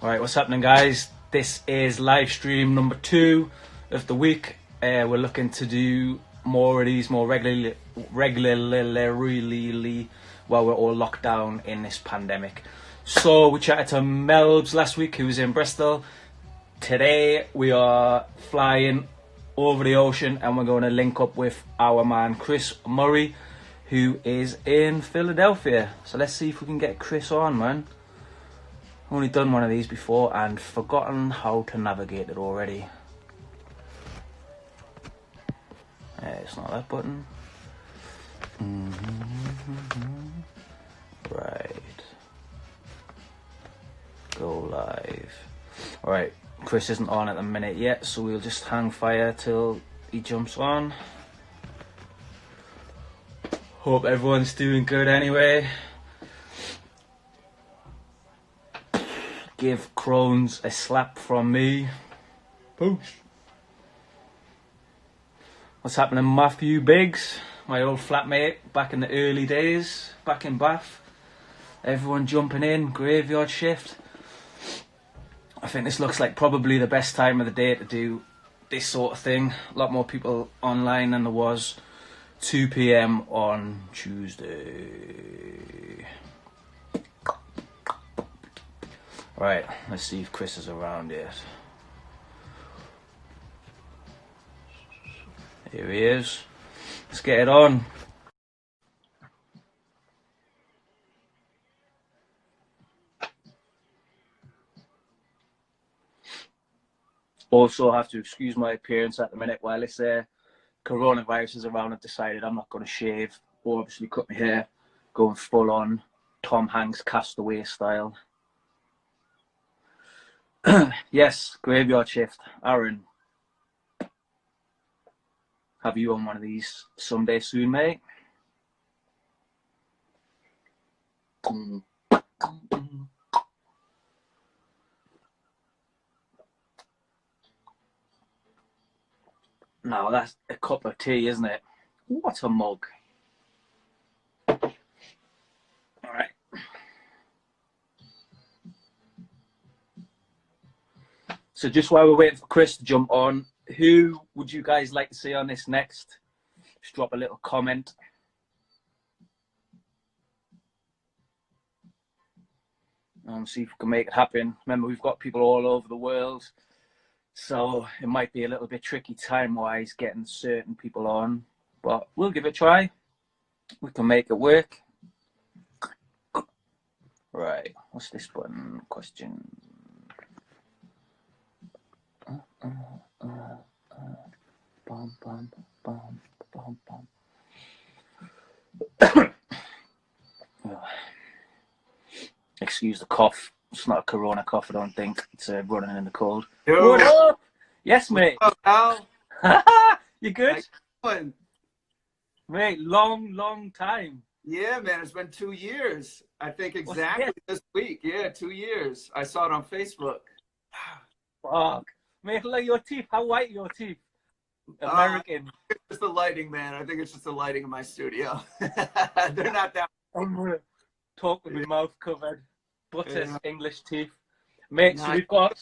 Alright, what's happening, guys? This is live stream number 2 of the week. We're looking to do more of these more regularly while we're all locked down in this pandemic. So we chatted to Melbs last week, who was in Bristol. Today we are flying over the ocean and we're going to link up with our man Chris Murray, who is in Philadelphia. So let's see if we can get Chris on, man. Only done one of these before and forgotten how to navigate it already. It's not that button. Right. Go live. Alright, Chris isn't on at the minute yet, so we'll just hang fire till he jumps on. Hope everyone's doing good anyway. Give Crohn's a slap from me. Boosh. What's happening, Matthew Biggs? My old flatmate back in the early days, back in Bath. Everyone jumping in, graveyard shift. I think this looks like probably the best time of the day to do this sort of thing. A lot more people online than there was 2 PM on Tuesday. Right, let's see if Chris is around yet. Here he is. Let's get it on. Also have to excuse my appearance at the minute while this coronavirus is around. I've decided I'm not going to shave or obviously cut my hair, going full on Tom Hanks Castaway style. Yes, graveyard shift. Aaron, have you on one of these someday soon, mate? No, that's a cup of tea, isn't it? What a mug. All right. So just while we're waiting for Chris to jump on, who would you guys like to see on this next? Just drop a little comment. See if we can make it happen. Remember, we've got people all over the world, so it might be a little bit tricky time-wise getting certain people on, but we'll give it a try. We can make it work. Right, what's this button? Question. Bum, bum, bum, bum, bum. Excuse the cough. It's not a corona cough, I don't think. It's running in the cold. Yo. What up? Yes, mate. What's up, Al? You good? Mate, long time. Yeah, man, it's been 2 years. I think exactly this week. Yeah, 2 years. I saw it on Facebook. Fuck. Mate, look at your teeth. How white are your teeth? American. It's just the lighting, man. I think it's just the lighting in my studio. They're not that. I'm gonna talk with my mouth covered. Butter English teeth. Mate, so we've got,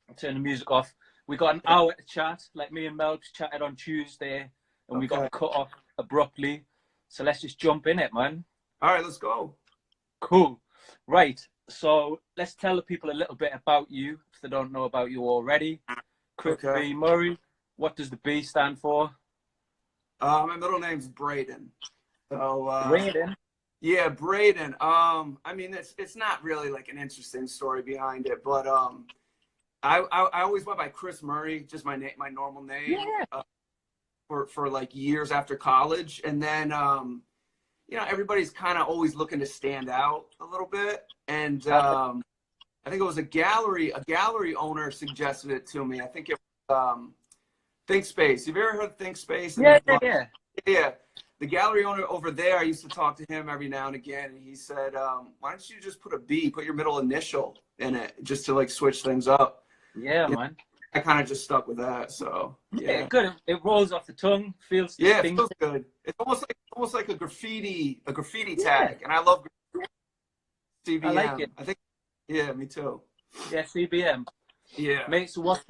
I'll turn the music off. We got an hour to chat, like me and Mel chatted on Tuesday, and we got cut off abruptly. So let's just jump in it, man. All right, let's go. Cool. Right. So let's tell the people a little bit about you, if they don't know about you already. Chris B. Murray. What does the B stand for? My middle name's Braden. So, Braden? Yeah, Braden. I mean, it's not really like an interesting story behind it, but I always went by Chris Murray, just my normal name. Yeah. For like years after college, and then you know, everybody's kind of always looking to stand out a little bit, and I think it was a gallery owner suggested it to me. I think it was ThinkSpace. Have you ever heard of ThinkSpace? Yeah. The gallery owner over there, I used to talk to him every now and again, and he said, why don't you just put a B, put your middle initial in it, just to like switch things up. Yeah, man. I kind of just stuck with that, so yeah, good. It rolls off the tongue, feels it feels good. It's almost like a graffiti tag, and I love CBM. I like it. I think, yeah, me too. Yeah, CBM. Yeah. Mate, so what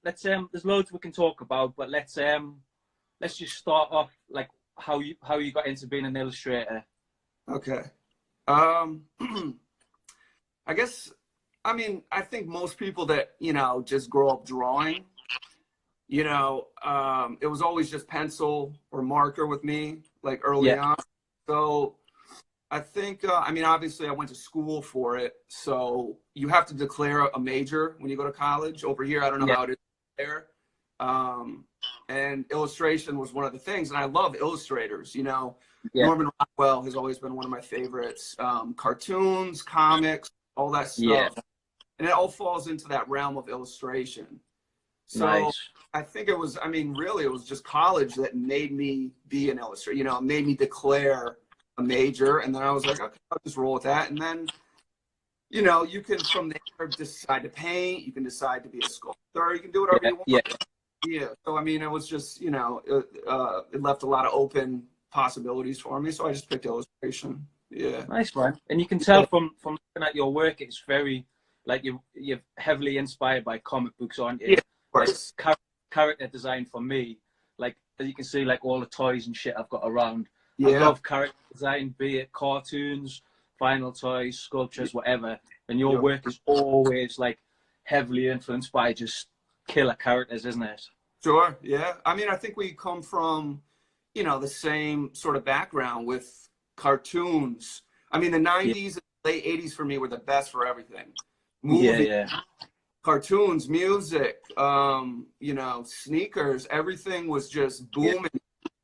let's there's loads we can talk about, but let's just start off like how you got into being an illustrator. Okay. Um, I guess, I mean, I think most people that, you know, just grow up drawing, you know, it was always just pencil or marker with me, like early Yeah. on. So I think, I mean, obviously I went to school for it. So you have to declare a major when you go to college. Over here, I don't know Yeah. how it is there. And illustration was one of the things. And I love illustrators, you know. Yeah. Norman Rockwell has always been one of my favorites. Cartoons, comics, all that Yeah. stuff. And it all falls into that realm of illustration. So Nice. I think it was, I mean, really, it was just college that made me be an illustrator, you know, made me declare a major. And then I was like, okay, I'll just roll with that. And then, you know, you can from there decide to paint, you can decide to be a sculptor, you can do whatever Yeah. you want. Yeah. Yeah. So, I mean, it was just, you know, it left a lot of open possibilities for me. So I just picked illustration. Yeah. Nice, man. And you can tell from looking at your work, it's very like you're heavily inspired by comic books, aren't you? Yeah, of Like course. character design for me, like as you can see, like all the toys and shit I've got around. I Yeah. love character design, be it cartoons, vinyl toys, sculptures, whatever. And your Yeah. work is always like heavily influenced by just killer characters, isn't it? Sure. Yeah. I mean, I think we come from, you know, the same sort of background with cartoons. I mean, the Yeah, 90s and late 80s for me were the best for everything. yeah, Movies, yeah, cartoons, music, you know, sneakers, everything was just yeah, booming.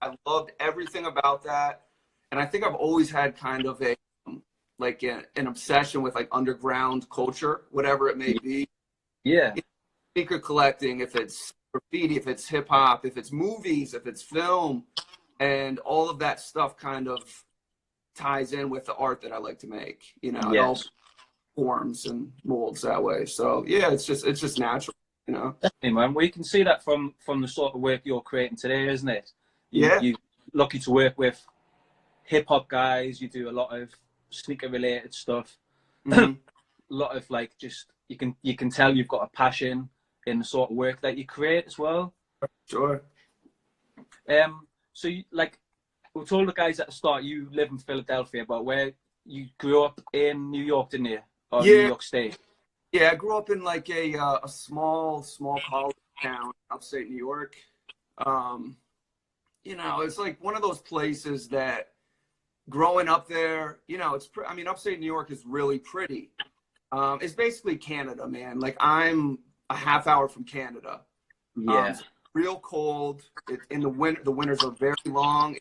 I loved everything about that. And I think I've always had kind of a, like an obsession with like underground culture, whatever it may be. yeah, Sneaker collecting, if it's graffiti, if it's hip hop, if it's movies, if it's film, and all of that stuff kind of ties in with the art that I like to make. You know, it all yes. forms and molds that way. So yeah, it's just natural. You know. Definitely, man. Well, you can see that from the sort of work you're creating today, isn't it? Yeah. You lucky to work with hip hop guys. You do a lot of sneaker related stuff. A Hmm. lot of like just you can tell you've got a passion in the sort of work that you create as well. Sure. So you like we told the guys at the start you live in Philadelphia, but where you grew up in New York, didn't you? Or New Yeah. York State? Yeah. I grew up in like a small college town upstate New York. Um, you know, it's like one of those places that growing up there, you know, I mean, upstate New York is really pretty. It's basically Canada, man. Like I'm a half hour from Canada. Yeah, It's real cold. In the winter, the winters are very long.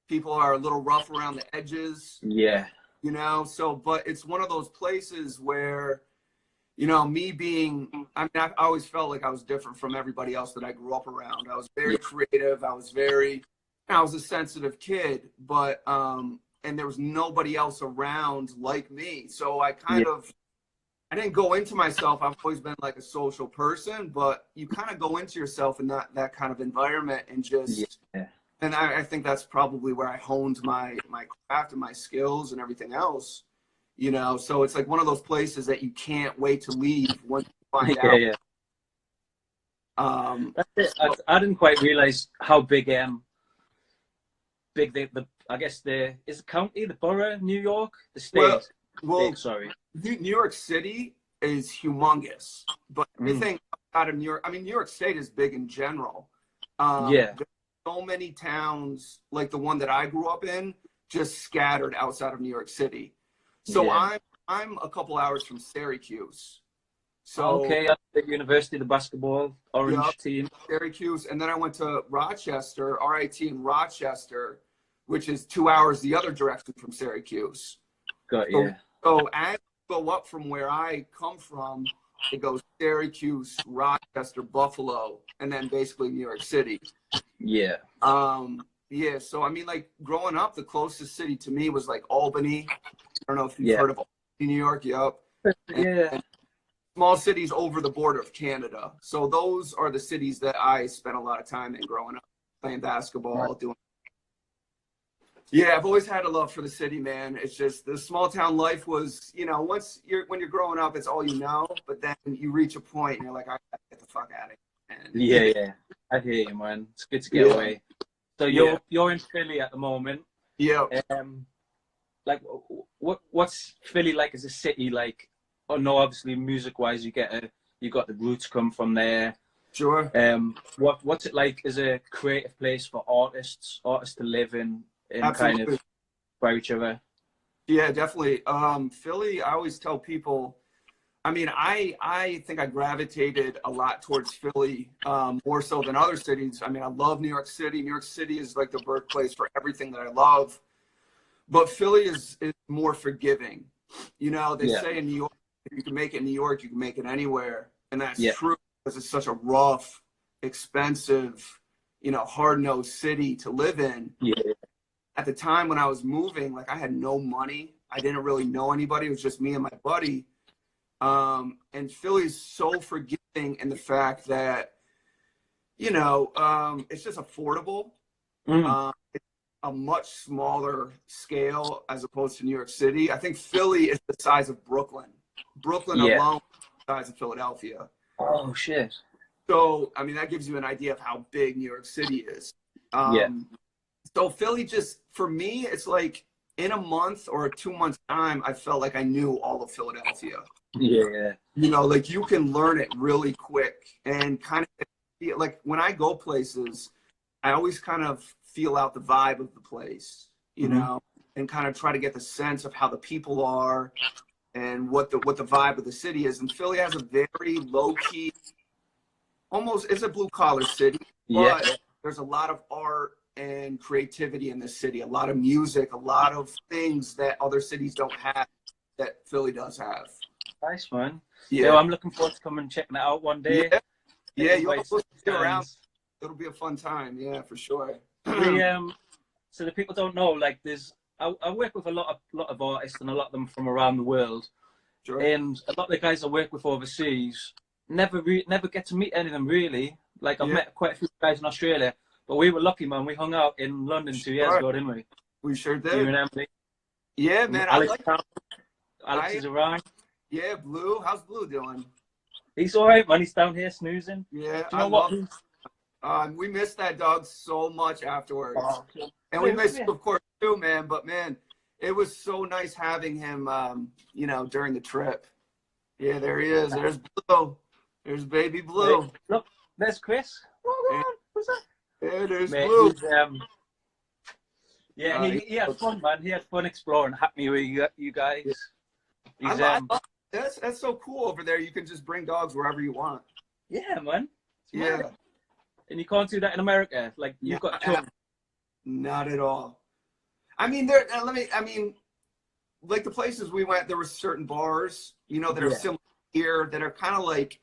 People are a little rough around the edges, yeah, you know. So, but it's one of those places where, you know, me being, I mean, I always felt like I was different from everybody else that I grew up around. I was very yeah, creative. I was a sensitive kid, but and there was nobody else around like me. So I I didn't go into myself. I've always been like a social person, but you kind of go into yourself in that kind of environment and just, yeah. and I think that's probably where I honed my craft and my skills and everything else, you know? So it's like one of those places that you can't wait to leave once you find Yeah, out. yeah. That's it. So, I didn't quite realize how big the I guess is the county, the borough, New York, the well, state. well, Sorry. New York City is humongous, but everything out of New York, I mean, New York State is big in general. Yeah, There's so many towns like the one that I grew up in, just scattered outside of New York City. So yeah. I'm a couple hours from Syracuse. So Okay, at the university, the basketball yeah, orange team. Syracuse, and then I went to Rochester, RIT in Rochester, which is 2 hours the other direction from Syracuse. Got So, you. so as you go up from where I come from, it goes Syracuse, Rochester, Buffalo, and then basically New York City. Yeah. Yeah. So I mean, like growing up, the closest city to me was like Albany. I don't know if you've Yeah. heard of Albany, New York. Yep. Yeah. And small cities over the border of Canada. So those are the cities that I spent a lot of time in growing up, playing basketball, doing. Yeah, I've always had a love for the city, man. It's just the small town life was, you know, when you're growing up, it's all you know. But then you reach a point and you're like, I gotta get the fuck out of here. And Yeah. I hear you, man. It's good to get yeah, away. So yeah, you're in Philly at the moment. yeah. Like, what's Philly like as a city? Like, oh no, obviously music wise, you got the roots come from there. Sure. What's it like as a creative place for artists to live in kind Absolutely. of by each other? Yeah, definitely. Philly, I always tell people, I mean, I think I gravitated a lot towards Philly, more so than other cities. I mean, I love New York City. New York City is like the birthplace for everything that I love. But Philly is more forgiving. You know, they say in New York, if you can make it in New York, you can make it anywhere. And that's true because it's such a rough, expensive, you know, hard-nosed city to live in. Yeah. At the time when I was moving, like I had no money. I didn't really know anybody. It was just me and my buddy. And Philly's so forgiving in the fact that, you know, it's just affordable. It's a much smaller scale as opposed to New York City. I think Philly is the size of Brooklyn. Brooklyn alone is the size of Philadelphia. Oh, shit. So, I mean, that gives you an idea of how big New York City is. So Philly just, for me, it's like in a month or 2 months time, I felt like I knew all of Philadelphia. Yeah. You know, like you can learn it really quick and kind of like when I go places, I always kind of feel out the vibe of the place, you know, and kind of try to get the sense of how the people are and what the vibe of the city is. And Philly has a very low key, almost, it's a blue collar city, but there's a lot of art and creativity in this city, a lot of music, a lot of things that other cities don't have that Philly does have. Nice, man. Yeah, I'm looking forward to coming and checking it out one day. Yeah, you'll be around. It'll be a fun time. Yeah, for sure. So the people don't know, like I work with a lot of artists and a lot of them from around the world. Sure. And a lot of the guys I work with overseas never get to meet any of them really. Like I've met quite a few guys in Australia, but we were lucky, man. We hung out in London 2 years ago, didn't we? We sure did. You and Emily. Yeah, man. Alex is around. Yeah, Blue. How's Blue doing? He's all right, man. He's down here snoozing. Yeah, Do you know what? We missed that dog so much afterwards. And we missed him, of course, too, man. But, man, it was so nice having him, you know, during the trip. Yeah, there he is. There's Blue. There's baby Blue. Look, there's Chris. What's that? Yeah, there's Blue. He had fun, man. He had fun exploring Hackney with you guys. That's so cool over there. You can just bring dogs wherever you want. Yeah, man. Yeah. And you can't do that in America. Like you've got children. Not at all. I mean, like the places we went, there were certain bars, you know, that are similar here that are kind of like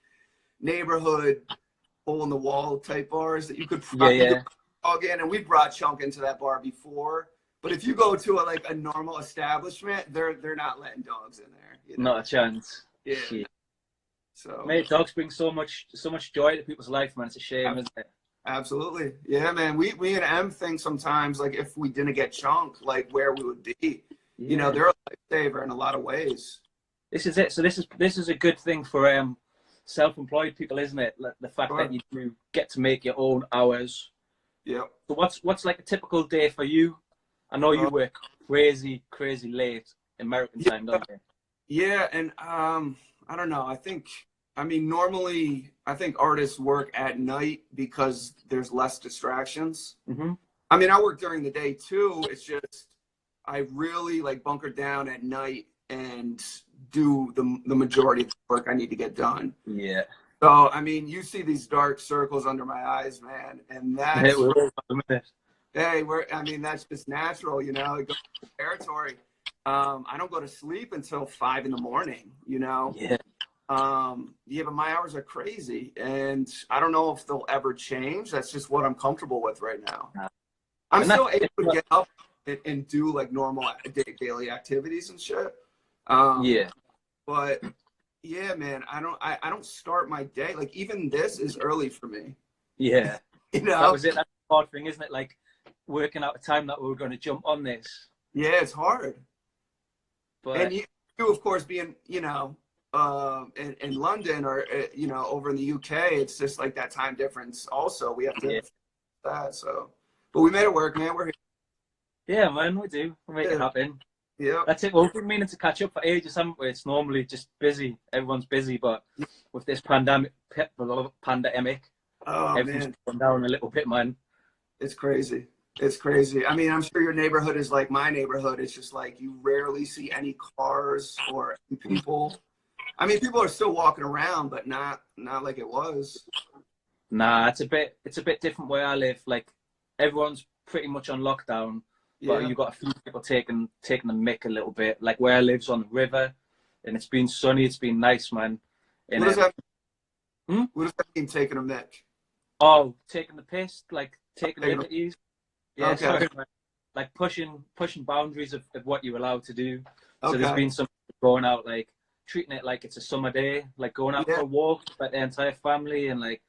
neighborhood hole in the wall type bars that you could probably dog in. And we brought Chunk into that bar before. But if you go to a normal establishment, they're not letting dogs in there. You know? Not a chance. Yeah. Shit. So, mate, dogs bring so much joy to people's life, man. It's a shame, isn't it? Absolutely. Yeah, man. We and Em think sometimes, like, if we didn't get Chunk, like, where we would be. Yeah. You know, they're a lifesaver in a lot of ways. This is it. So this is a good thing for self-employed people, isn't it? The fact that you do get to make your own hours. Yeah. So what's like a typical day for you? I know you work crazy late American time, don't you? Yeah, and I don't know. Normally I think artists work at night because there's less distractions. I mean, I work during the day too. It's just I really bunker down at night and do the majority of the work I need to get done. Yeah. So I mean, you see these dark circles under my eyes, man, and that's that's just natural, you know. It goes to territory. I don't go to sleep until 5 a.m, you know. Yeah. But my hours are crazy, and I don't know if they'll ever change. That's just what I'm comfortable with right now. I'm still able to get up and do normal daily activities and shit. But yeah, man, I don't start my day even this is early for me. Yeah. You know, that's the hard thing, isn't it? working out a time that we were going to jump on this. Yeah, it's hard. But And you of course, being, in London or, over in the UK, it's just like that time difference also. We have to that, so. But we made it work, man. We're here. yeah, man, we do. We make it happen. Yeah. That's it. Well, we've been meaning to catch up for ages, haven't we? It's normally just busy. Everyone's busy, but with this pandemic, everything's Man, gone down a little bit, man. it's crazy. It's crazy. I mean, I'm sure your neighborhood is like my neighborhood. It's just like you rarely see any cars or people. I mean, people are still walking around, but not like it was. Nah, it's a bit different where I live. Like everyone's pretty much on lockdown, but you've got a few people taking the mick a little bit. Like where I live's on the river, and it's been sunny. It's been nice, man. And, what does that mean, taking a mick? Oh, taking the piss, like taking liberties. Yeah, okay. sorry, man. Like pushing boundaries of what you're allowed to do. So Okay. there's been some going out, like treating it like it's a summer day, like going out for a walk, like the entire family, and like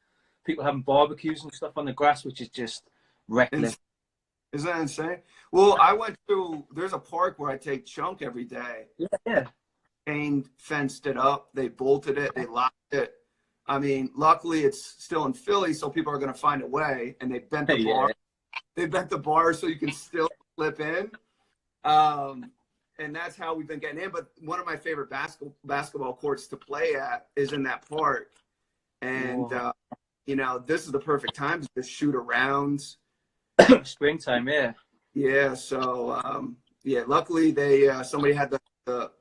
people having barbecues and stuff on the grass, which is just reckless. Isn't that insane? Well, there's a park where I take chunk every day. Yeah. Chain fenced it up. They bolted it. They locked it. I mean, luckily it's still in Philly, so people are going to find a way. And they bent the bar. They bent the bar so you can still slip in. And that's how we've been getting in. But one of my favorite basketball courts to play at is in that park. And, this is the perfect time to just shoot around. Springtime, yeah. Yeah. So, luckily somebody had the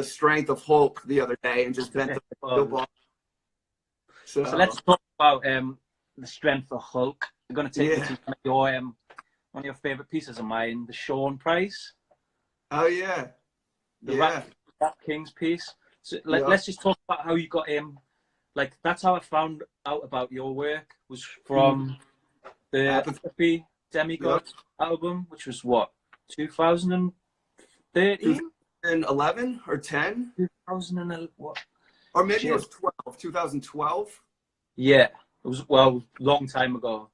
strength of Hulk the other day and just bent the ball. So let's talk about the strength of Hulk. I'm going to take you to one of your favorite pieces of mine, the Sean Price. Oh yeah, the Rap Kings piece. So let's just talk about how you got him. Like that's how I found out about your work, was from the Apathy Demigod album, which was what, 2013? 2011 or 10? 2011, what? Or maybe it was 2012. Yeah, it was long time ago.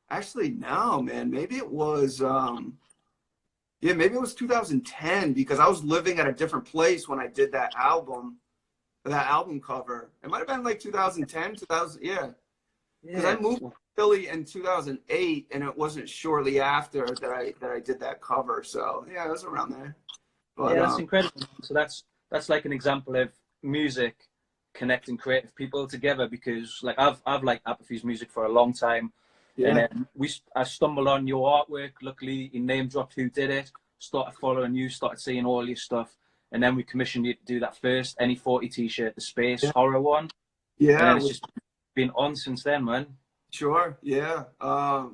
Actually, no, man. Maybe it was maybe it was 2010 because I was living at a different place when I did that album cover. It might have been like 2010, 2000, because I moved to Philly in 2008, and it wasn't shortly after that I did that cover. So yeah, it was around there. But, that's incredible. So that's like an example of music connecting creative people together, because like I've liked Apathy's music for a long time. And then I stumbled on your artwork. Luckily, you name dropped who did it. Started following you. Started seeing all your stuff, and then we commissioned you to do that first AnyForty T-shirt, the space horror one. Yeah, and it's just been on since then, man. Sure. Yeah. I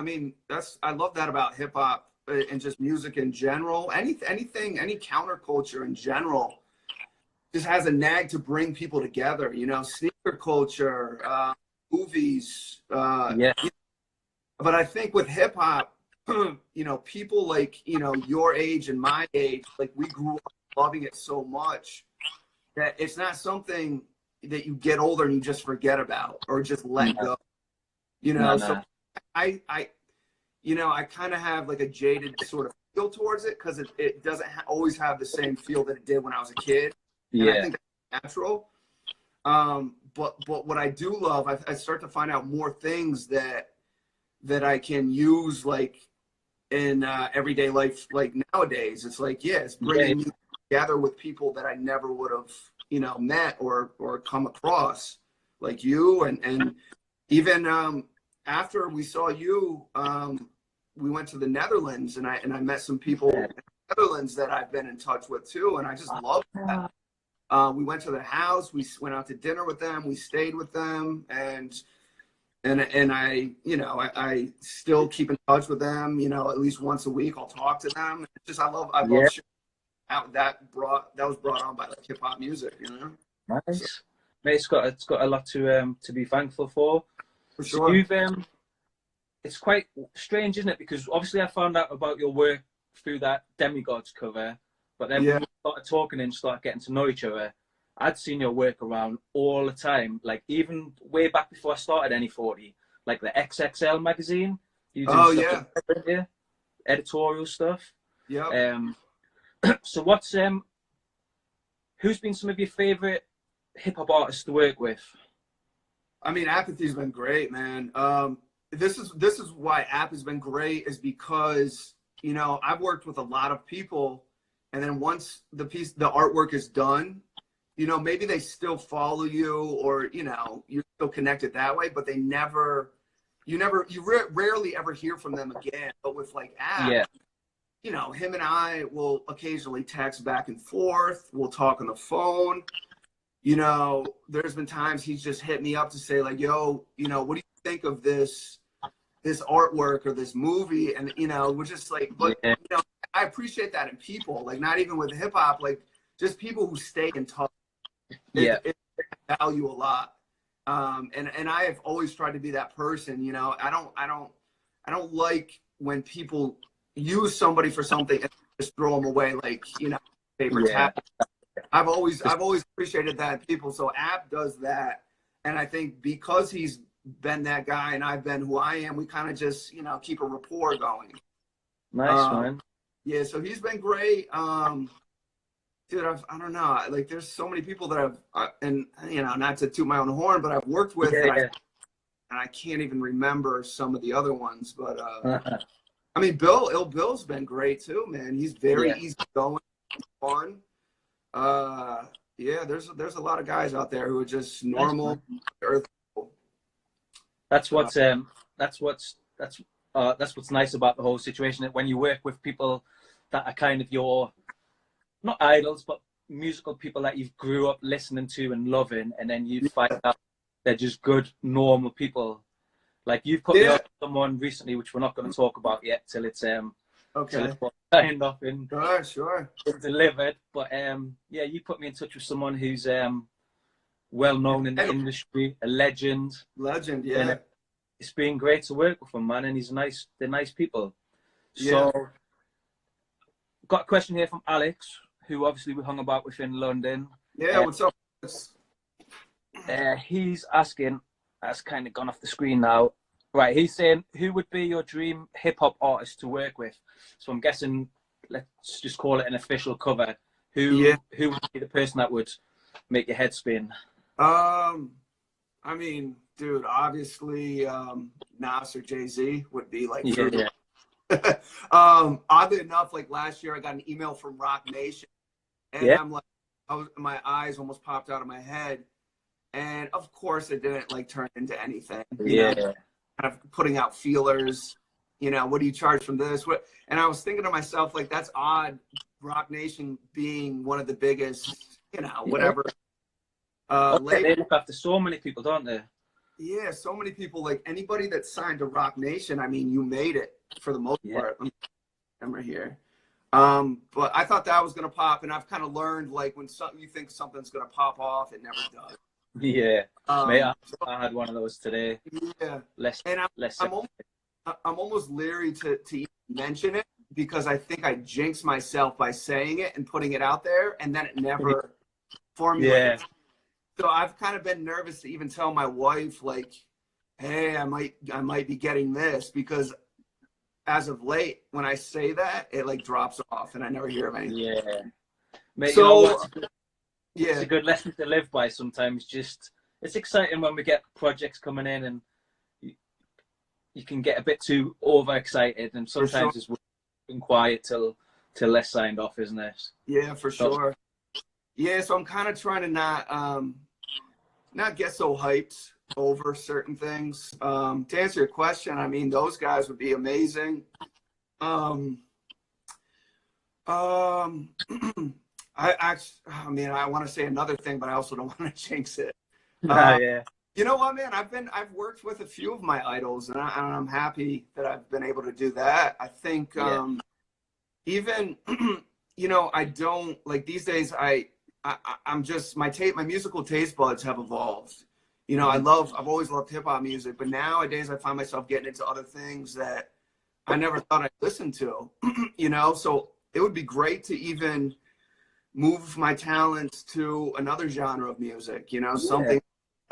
mean, I love that about hip hop and just music in general. Anything, any counterculture in general, just has a nag to bring people together. Sneaker culture. Movies, but I think with hip hop, people like your age and my age, like we grew up loving it so much that it's not something that you get older and you just forget about or just let go. So I kind of have like a jaded sort of feel towards it because it doesn't always have the same feel that it did when I was a kid. And I think that's natural. But what I do love, I start to find out more things that I can use like in everyday life. Like nowadays, it's like it's bringing me together with people that I never would have met or come across, like you and even after we saw you, we went to the Netherlands and I met some people in the Netherlands that I've been in touch with too, and I just love that. We went to their house. We went out to dinner with them. We stayed with them, and I, still keep in touch with them. At least once a week, I'll talk to them. It's just I love how that was brought on by like hip hop music. Nice. So, mate, it's got a lot to be thankful for. For sure. So you've it's quite strange, isn't it? Because obviously I found out about your work through that Demigods cover. But then when we started talking and started getting to know each other, I'd seen your work around all the time. Like even way back before I started AnyForty, like the XXL magazine, You do Oh stuff yeah. with yeah, editorial stuff. Yep. So who's been some of your favorite hip hop artists to work with? I mean, Apathy's been great, man. This is why App has been great, is because, you know, I've worked with a lot of people, and then once the artwork is done, you know, maybe they still follow you, or, you know, you're still connected that way, but you rarely ever hear from them again. But with like App, Yeah, you know, him and I will occasionally text back and forth. We'll talk on the phone. You know, there's been times he's just hit me up to say like, yo, you know, what do you think of this artwork or this movie? And, you know, we're just like, but, yeah, you know, I appreciate that in people, like not even with hip hop, like just people who stay in touch. yeah, It value a lot. And I have always tried to be that person, you know. I don't like when people use somebody for something and just throw them away like, you know, paper yeah. towel. I've always appreciated that in people. So App does that, and I think because he's been that guy and I've been who I am, we kind of just, you know, keep a rapport going. Nice, man. Yeah, so he's been great. Dude, I don't know, like there's so many people that and you know, not to toot my own horn, but I've worked with, Yeah, and I can't even remember some of the other ones. But yeah. I mean, Bill's been great too, man. He's very Yeah. easygoing, fun. Yeah, there's a lot of guys out there who are just normal earth people. That's what's nice about the whole situation. That when you work with people that are kind of your not idols, but musical people that you've grew up listening to and loving, and then you find out they're just good, normal people. Like you've put me up with someone recently, which we're not going to talk about yet till it's Okay. signed off and Sure. delivered. But yeah, you put me in touch with someone who's well known in the industry, a legend. Legend, And yeah. it's been great to work with him, man, and they're nice people. Yeah. So got a question here from Alex, who obviously we hung about with in London. Yeah, what's up? He's asking, that's kind of gone off the screen now. Right, he's saying, who would be your dream hip-hop artist to work with? So I'm guessing, let's just call it an official cover. Who would be the person that would make your head spin? I mean, dude, obviously, Nas or Jay-Z would be like, yeah. Oddly enough, like last year, I got an email from Rock Nation, and I'm like, my eyes almost popped out of my head, and of course, it didn't like turn into anything. You know, kind of putting out feelers. You know, what do you charge from this? What? And I was thinking to myself, like, that's odd. Rock Nation being one of the biggest, you know, whatever. They look after so many people, don't they? Yeah, so many people. Like anybody that signed to Rock Nation, I mean, you made it for the most part. I'm right here. But I thought that was gonna pop, and I've kind of learned like when you think something's gonna pop off, it never does. Yeah, mate, I had one of those today. Yeah, less. I'm almost leery to even mention it because I think I jinxed myself by saying it and putting it out there, and then it never formulated. So I've kind of been nervous to even tell my wife, like, hey, I might be getting this, because as of late, when I say that, it like drops off and I never hear of anything. Yeah. Mate, so, you know what? It's a good lesson to live by sometimes. Just, it's exciting when we get projects coming in and you can get a bit too overexcited, and sometimes it's been quiet till they're signed off, isn't it? Yeah, for sure. Yeah, so I'm kind of trying to not get so hyped over certain things. To answer your question, I mean, those guys would be amazing. I want to say another thing, but I also don't want to jinx it. Yeah. You know what, man? I've worked with a few of my idols, and I'm happy that I've been able to do that. I think even you know, I don't like these days. I'm just my musical taste buds have evolved. You know, I've always loved hip hop music, but nowadays I find myself getting into other things that I never thought I'd listen to. You know, so it would be great to even move my talents to another genre of music. You know, something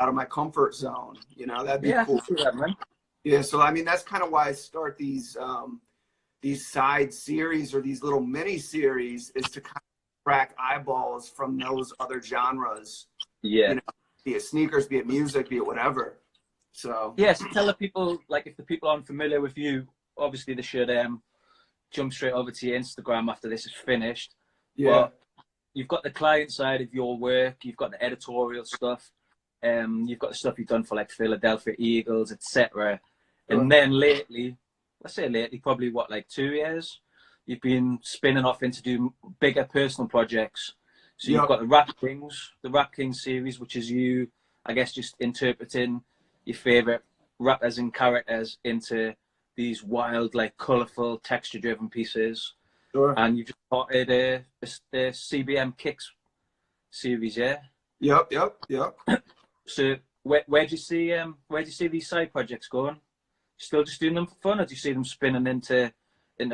out of my comfort zone. You know, that'd be cool. I can see that, man. Yeah, so I mean that's kind of why I start these side series or these little mini series is to kind of track eyeballs from those other genres. Yeah. You know, be it sneakers, be it music, be it whatever. So Yes, tell the people, like, if the people aren't familiar with you, obviously they should jump straight over to your Instagram after this is finished. yeah, But you've got the client side of your work, you've got the editorial stuff, you've got the stuff you've done for like Philadelphia Eagles, etc. And sure. then lately, let's say lately, probably what, like 2 years, you've been spinning off into do bigger personal projects. So you've Yep. got the Rap Kings series, which is you, I guess, just interpreting your favorite rappers and characters into these wild, like colourful, texture-driven pieces. Sure. And you just started the CBM Kicks series, yeah. Yep. Yep. Yep. So where do you see these side projects going? Still just doing them for fun, or do you see them spinning into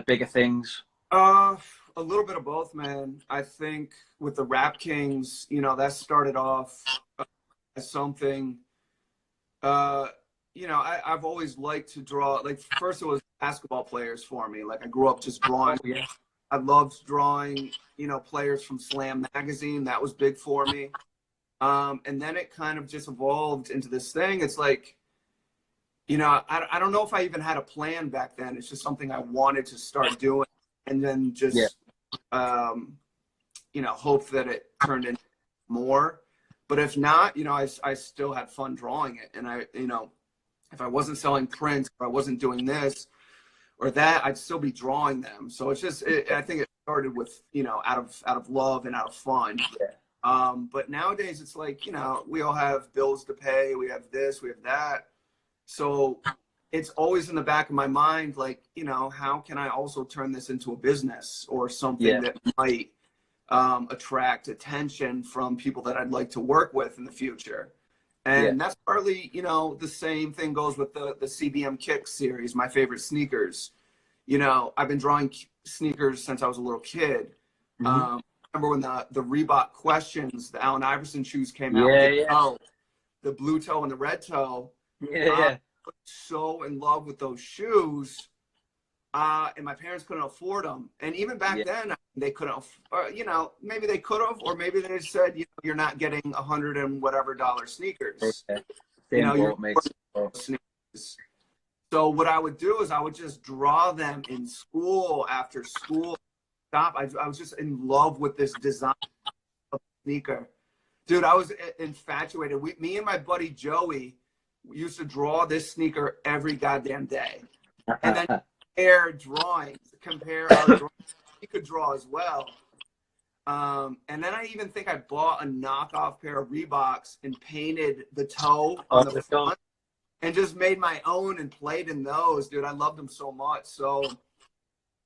bigger things? Uh, a little bit of both, man. I think with the Rap Kings, you know, that started off as something. Uh, you know, I've always liked to draw. Like first, it was basketball players for me. Like I grew up just drawing. Oh yeah, I loved drawing. You know, players from Slam magazine. That was big for me. And then it kind of just evolved into this thing. It's like, you know, I don't know if I even had a plan back then. It's just something I wanted to start doing, and then yeah, just, you know, hope that it turned into more. But if not, you know, I still had fun drawing it. And you know, if I wasn't selling prints, if I wasn't doing this or that, I'd still be drawing them. So it's just, I think it started with, you know, out of love and out of fun. yeah, But nowadays it's like, you know, we all have bills to pay. We have this, we have that. So it's always in the back of my mind, like, you know, how can I also turn this into a business or something yeah, that might attract attention from people that I'd like to work with in the future. yeah, And that's partly, you know, the same thing goes with the CBM Kicks series, my favorite sneakers. You know, I've been drawing sneakers since I was a little kid. mm-hmm. Remember when the Reebok Questions, the Allen Iverson shoes came out with Yeah, yeah, the blue toe and the red toe. yeah, I yeah, was so in love with those shoes. And my parents couldn't afford them. And even back yeah, then, they couldn't, you know, maybe they could have, or maybe they said, you know, you're not getting $100 and whatever sneakers. yeah. You Same know, you're boat, mate. sneakers. So what I would do is I would just draw them in school after school. I was just in love with this design of sneaker. Dude, I was infatuated. Me and my buddy Joey used to draw this sneaker every goddamn day. And then compare our drawings. He could draw as well. And then I even think I bought a knockoff pair of Reeboks and painted the toe on the front and just made my own and played in those. Dude, I loved them so much. So,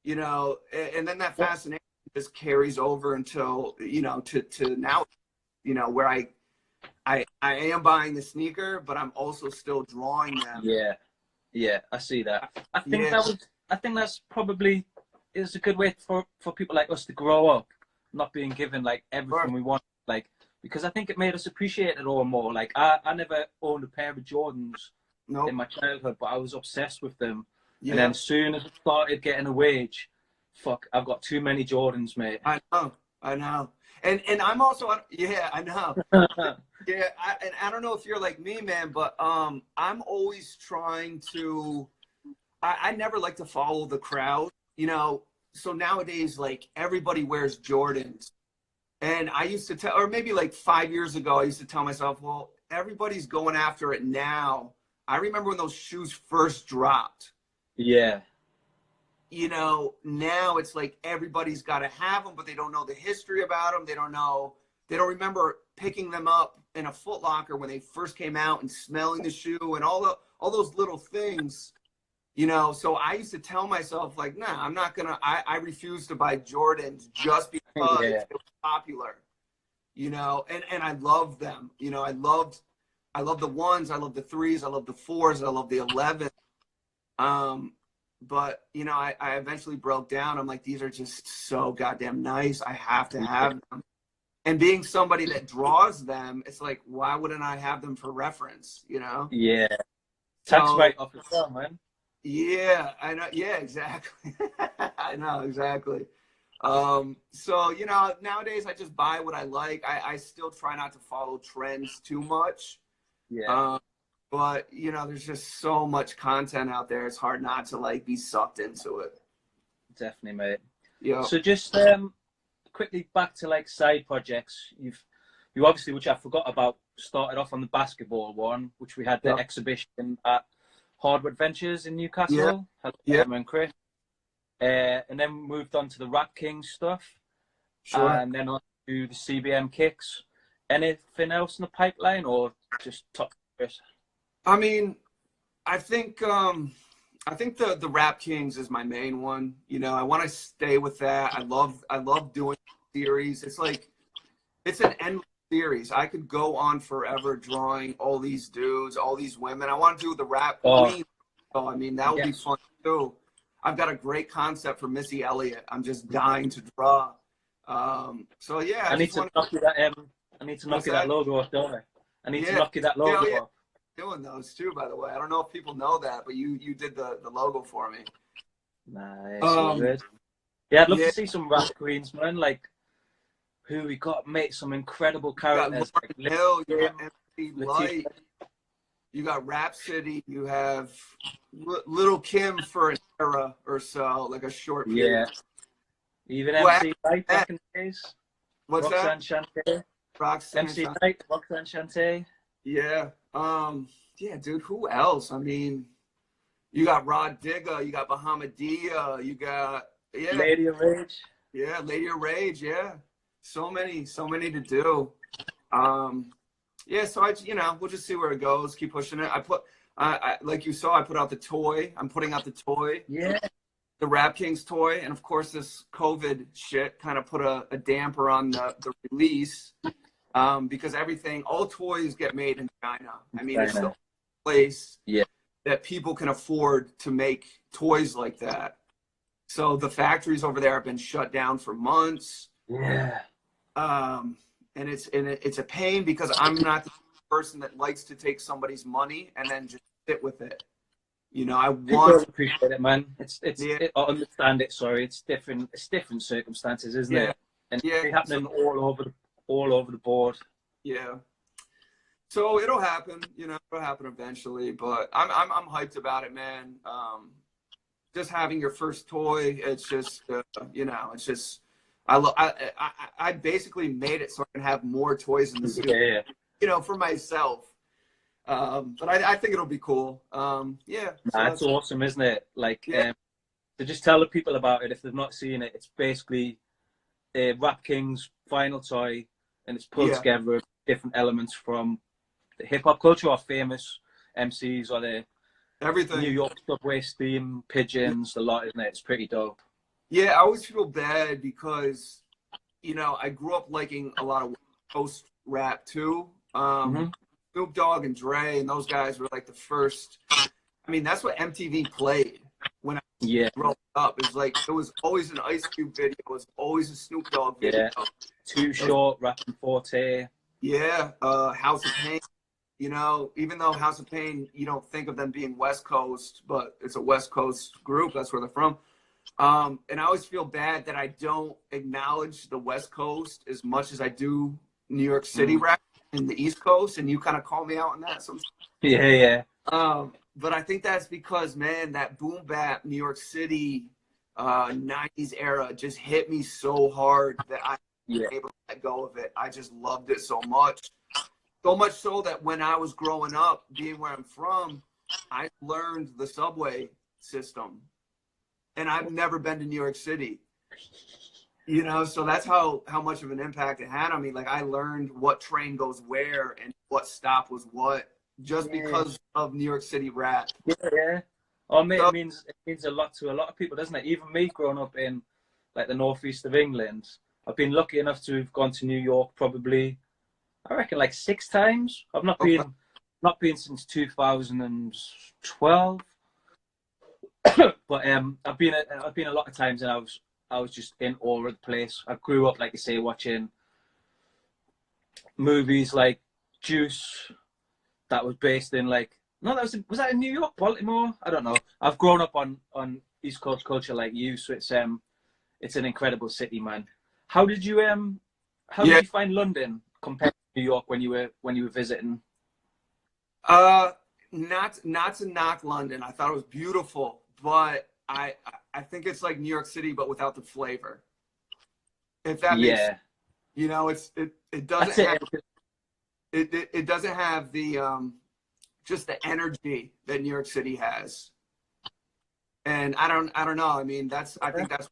you know, and then that fascination just carries over until, you know, to now, you know, where I am buying the sneaker, but I'm also still drawing them. Yeah, yeah, I see that. I think Yeah. I think that's probably is a good way for people like us to grow up, not being given like everything we want, like, because I think it made us appreciate it all more. Like I never owned a pair of Jordans in my childhood, but I was obsessed with them. Yeah. And then as soon as I started getting a wage, fuck, I've got too many Jordans, mate. I know. And I'm also, yeah, I know. Yeah, and I don't know if you're like me, man, but I'm always trying to, I never like to follow the crowd, you know. So nowadays, like, everybody wears Jordans. And I used to tell, or maybe like 5 years ago, I used to tell myself, well, everybody's going after it now. I remember when those shoes first dropped. Yeah. You know, now it's like everybody's got to have them, but they don't know the history about them. They don't remember picking them up in a Foot Locker when they first came out and smelling the shoe and all those little things, you know. So I used to tell myself, like, nah, I'm not gonna, I refuse to buy Jordans just because it was popular, you know. And I love them, you know. I love the ones, I love the threes, I love the fours, I love the 11. But, you know, I eventually broke down. I'm like, these are just so goddamn nice. I have to have them. And being somebody that draws them, it's like, why wouldn't I have them for reference, you know? Yeah. Tax So write-off as well, man. yeah, I know. Yeah, exactly. I know exactly. So nowadays I just buy what I like. I still try not to follow trends too much. Yeah, Um, but there's just so much content out there. It's hard not to like be sucked into it. definitely, mate. Yep. So just quickly back to like side projects. You obviously, which I forgot about, started off on the basketball one, which we had the Yep. exhibition at Hardwood Ventures in Yeah. Newcastle. Had Yeah. Emma and Chris, and then moved on to the Rap King stuff, Sure. and then on to the CBM kicks. Anything else in the pipeline, or just top? I mean, I think the Rap Kings is my main one. I want to stay with that. I love doing series. It's an endless series. I could go on forever drawing all these dudes, all these women. I want to do the Rap Queen. So I mean, that would be Yes. fun too. I've got a great concept for Missy Elliott. I'm just dying to draw. So yeah, I need to knock you that. I need to knock What's you that that? logo off, don't I? I need to Yeah. knock you that Yeah, logo yeah. off. Doing those too, by the way. I don't know if people know that, but you did the logo for me. Nice, all Um, good. Yeah, I'd love yeah, to see some Rap Queens, man. Like who we got, mate. Some incredible you got characters. Lauren Like Hill, you got Kim, MC Latifah. Light, you got Rhapsody, you have Little Kim for an era or so, like a short Yeah. period. Even Well, MC Light back in the days. what's Roxanne that? Shante. Roxanne. MC Light, Roxanne Shante. Yeah. Yeah, dude, who else? I mean, you got Rod Digga, you got Bahamadia, you got Lady of Rage. yeah, Lady of Rage, yeah. So many to do. Yeah, so we'll just see where it goes. Keep pushing it. Like you saw, I put out the toy. I'm putting out the toy, Yeah. the Rap Kings toy, and of course this COVID shit kind of put a damper on the release. Because all toys get made in China. I mean, it's the only place Yeah. that people can afford to make toys like that. So the factories over there have been shut down for months. Yeah. And it's a pain because I'm not the person that likes to take somebody's money and then just sit with it. I People want appreciate it, man. yeah, I understand it. Sorry, it's different. It's different circumstances, isn't yeah, it? And yeah, it's happening all over the board. yeah. So it'll happen, it'll happen eventually. But I'm hyped about it, man. Just having your first toy, it's just it's just I basically made it so I can have more toys in the studio, Yeah. for myself. But I think it'll be cool. Yeah. So It's awesome, isn't it? Like, yeah, to just tell the people about it if they've not seen it. It's basically Rap King's final toy, and it's pulled yeah, together of different elements from the hip hop culture or famous MCs or the everything. New York subway steam pigeons. A lot, isn't it? It's pretty dope. Yeah, I always feel bad because, I grew up liking a lot of Coast rap too. Snoop Dogg and Dre and those guys were like the first. I mean, that's what MTV played when I was growing up. It's like it was always an Ice Cube video. It was always a Snoop Dogg video. Yeah. Too Short, Rapping Forte. Yeah, House of Pain. Even though House of Pain, you don't think of them being West Coast, but it's a West Coast group. That's where they're from. And I always feel bad that I don't acknowledge the West Coast as much as I do New York City rap in the East Coast, and you kind of call me out on that sometimes. Yeah. But I think that's because, man, that boom bap New York City 90s era just hit me so hard that I was able to let go of it. I just loved it so much. So much so that when I was growing up, being where I'm from, I learned the subway system. And I've never been to New York City. So that's how much of an impact it had on me. Like, I learned what train goes where and what stop was what just because of New York City rap. Yeah. Oh, mate, it means a lot to a lot of people, doesn't it? Even me growing up in like the northeast of England, I've been lucky enough to have gone to New York probably, I reckon, like 6 times. I've not been since 2012. But I've been a lot of times, and I was just in awe of the place. I grew up, like you say, watching movies like Juice, that was based in like No, was that in New York, Baltimore? I don't know. I've grown up on East Coast culture like you, so it's an incredible city, man. How did you how did Yeah. you find London compared to New York when you were visiting? Uh, not to knock London. I thought it was beautiful, but I think it's like New York City, but without the flavor. If that makes sense. Yeah, You know, it doesn't that's have it. it doesn't have the just the energy that New York City has. And I don't know. I mean, I think that's why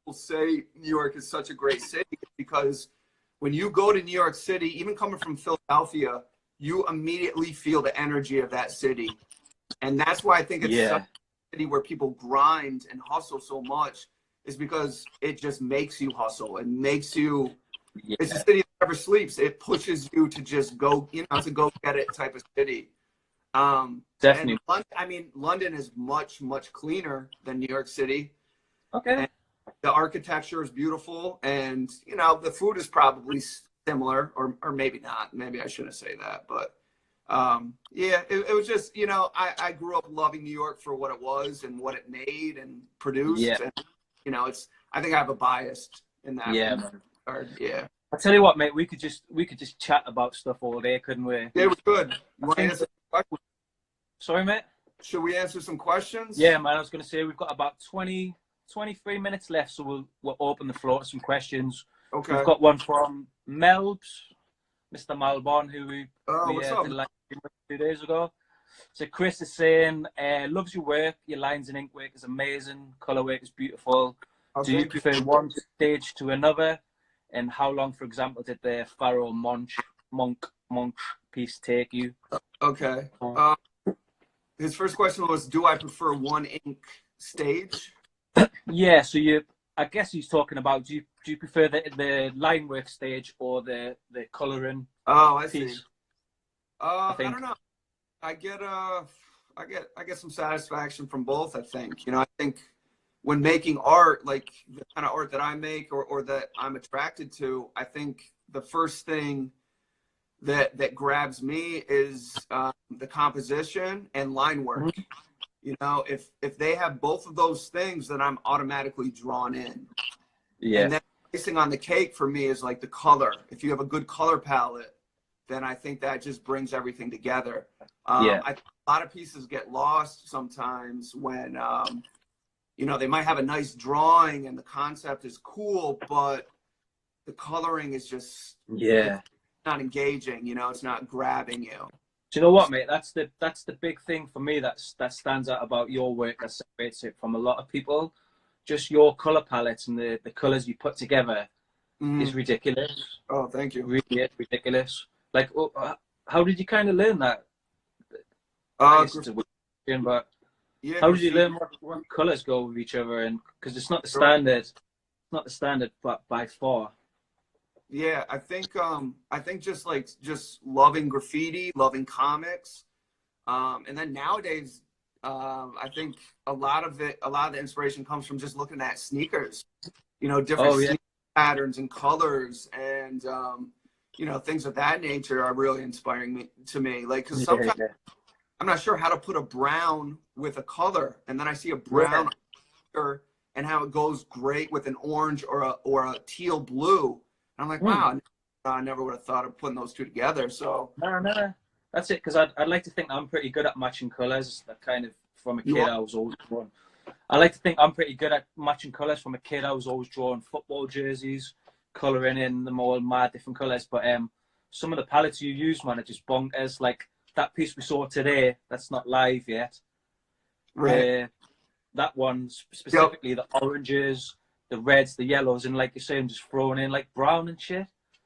people say New York is such a great city because when you go to New York City, even coming from Philadelphia, you immediately feel the energy of that city. And that's why I think it's such Yeah, a city where people grind and hustle so much is because it just makes you hustle. It makes you, it's a yeah, city that never sleeps. It pushes you to just go, you know, to go get it type of city. And definitely. London, I mean, London is much, much cleaner than New York City. Okay. And the architecture is beautiful. And, you know, the food is probably similar, or maybe not. Maybe I shouldn't say that. But yeah, it was just, you know, I grew up loving New York for what it was and what it made and produced. Yeah, And, you know, I think I have a bias in yeah, that man. regard. Yeah. I tell you what, mate, we could just chat about stuff all day, couldn't we? Yeah, we're good. You I want to think. answer some questions? Sorry, mate. Should we answer some questions? Yeah, man. I was going to say we've got about 23 minutes left, so we'll open the floor to some questions. We've Okay. got one from Melbs, Mr. Malbon, who we What's up? did like 2 days ago. So Chris is saying, loves your work. Your lines and ink work is amazing. Color work is beautiful. Oh, Do you thank you. prefer one stage to another? And how long, for example, did the Pharaoh Monk piece take you? Okay. His first question was, do I prefer one ink stage? Yeah, so I guess he's talking about do you prefer the line work stage or the colouring Oh, I see. piece? I I think. don't know. I get I get some satisfaction from both, I think. You know, I think when making art, like the kind of art that I make or that I'm attracted to, I think the first thing that grabs me is the composition and line work. You know, if they have both of those things, then I'm automatically drawn in. And Yeah, then icing on the cake for me is like the color. If you have a good color palette, then I think that just brings everything together. yeah, A lot of pieces get lost sometimes when you know, they might have a nice drawing and the concept is cool, but the coloring is just it's yeah. not engaging. You know, it's not grabbing you. Do you know what, mate? That's the big thing for me. That stands out about your work that separates it from a lot of people. Just your color palettes and the colors you put together is Mm. ridiculous. Oh, thank you. Really is ridiculous. Like, how did you kind of learn that? I Uh, guess it's a weird question, but yeah, how did you graffiti. learn what colors go with each other? And because it's Sure. not the standard, but by far. Yeah, I think just loving graffiti, loving comics, and then nowadays, I think a lot of the inspiration comes from just looking at sneakers. You know, different Oh yeah, sneaker patterns and colors, and you know, things of that nature are really inspiring to me. Like, because sometimes yeah, I'm not sure how to put a brown with a color, and then I see a yeah, brown and how it goes great with an orange or a teal blue. And I'm like, yeah. wow, I never would have thought of putting those two together. So No, no, that's it. Because I'd like to think I'm pretty good at matching colors. That kind of from a you kid are, I was always drawn. I like to think I'm pretty good at matching colors. From a kid I was always drawing football jerseys, coloring in them all mad different colors. But some of the palettes you use, man, are just bonkers. Like that piece we saw today, that's not live yet. right? The that one Yep. specifically, the oranges, the reds, the yellows, and like you're saying, just throwing in like brown and shit.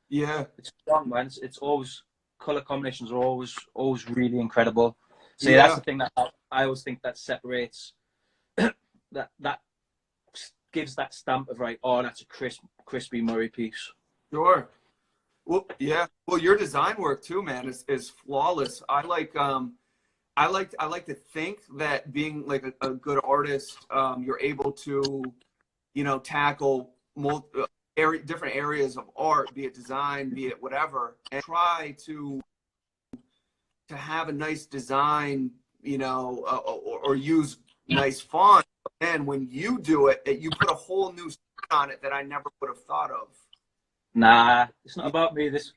Yeah. It's strong, man. It's always color combinations are always really incredible. So yeah, that's Yeah. the thing that I always think that separates that gives that stamp of right. Oh, that's a crispy Murray piece. Sure. Well, yeah. Well, your design work too, man, is flawless. I like to think that being like a good artist, you're able to, you know, tackle different areas of art, be it design, be it whatever, and try to have a nice design you know, or use nice font. And when you do it, you put a whole new spin on it that I never would have thought of. Nah, it's not about me. This